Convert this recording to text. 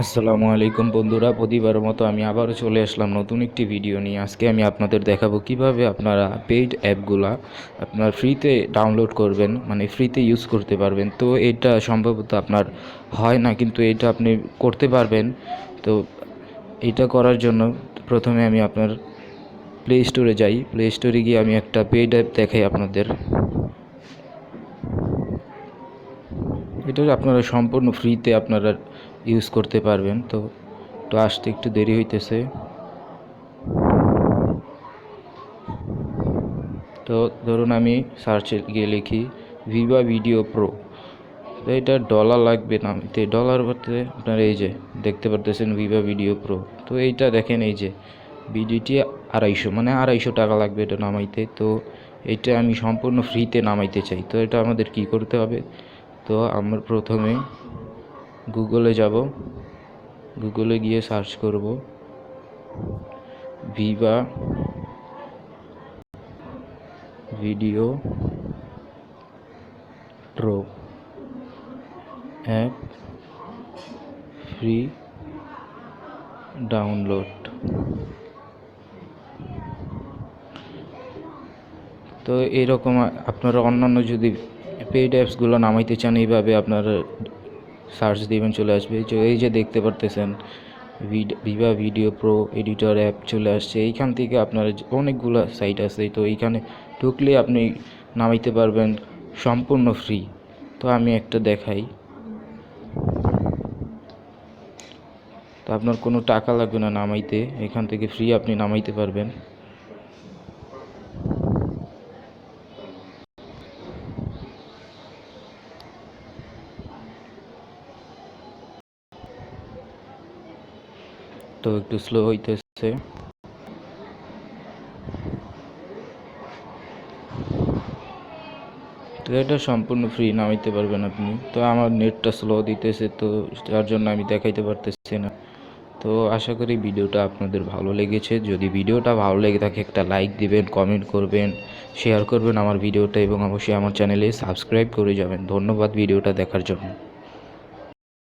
আসসালামু আলাইকুম বন্ধুরা, প্রতিবারের মতো আমি আবারও চলে আসলাম নতুন একটি ভিডিও নিয়ে। আজকে আমি আপনাদের দেখাবো কিভাবে আপনারা পেইড অ্যাপগুলা আপনার ফ্রিতে ডাউনলোড করবেন, মানে ফ্রিতে ইউজ করতে পারবেন। তো এটা সম্ভবত আপনার হয় না, কিন্তু এটা আপনি করতে পারবেন। তো এটা করার জন্য প্রথমে আমি আপনার প্লে স্টোরে যাই। প্লে স্টোরে গিয়ে আমি একটা পেইড অ্যাপ দেখাই আপনাদের। এটা আপনারা সম্পূর্ণ ফ্রিতে আপনারা ইউজ করতে পারবেন। তো আসতে একটু দেরি হইতেছে। তো ধরুন আমি সার্চে গিয়ে লিখি ভিভা ভিডিও প্রো। তো এটা ডলার লাগবে নামাইতে। ডলার বলতে আপনার এই যে দেখতে পারতেছেন ভিভা ভিডিও প্রো। তো এইটা দেখেন, এই যে ভিডিওটি 250, মানে 250 টাকা লাগবে এটা নামাইতে। তো এটা আমি সম্পূর্ণ ফ্রিতে নামাইতে চাই। তো এটা আমাদের কি করতে হবে? তো আমরা প্রথমে গুগলে যাব। গুগলে গিয়ে সার্চ করব Viva video pro app free download. তো এরকম আপনারা অন্যান্য যদি পেইড অ্যাপসগুলো নামাইতে চান, এইভাবে আপনারা সার্চ দিবেন, চলে আসবে। এই যে দেখতে পারতেছেন Viva video pro editor app চলে আসছে। এইখান থেকে আপনার অনেকগুলো সাইট আছে। তো এইখানে ঢুকলে আপনি নামাইতে পারবেন সম্পূর্ণ ফ্রি। তো আমি একটা দেখাই। তো আপনার কোনো টাকা লাগবে না নামাইতে, এখান থেকে ফ্রি আপনি নামাইতে পারবেন। তো একটু স্লো হইতেছে। তো এটা সম্পূর্ণ ফ্রি নামাইতে পারবেন আপনি। তো আমার নেটটা স্লো দিতেছে, তো যার জন্য আমি দেখাইতে পারতেছি না। তো আশা করি ভিডিওটা আপনাদের ভালো লেগেছে। যদি ভিডিওটা ভালো লেগে থাকে একটা লাইক দিবেন, কমেন্ট করবেন, শেয়ার করবেন আমার ভিডিওটা, এবং অবশ্যই আমার চ্যানেলে সাবস্ক্রাইব করে যাবেন। ধন্যবাদ ভিডিওটা দেখার জন্য।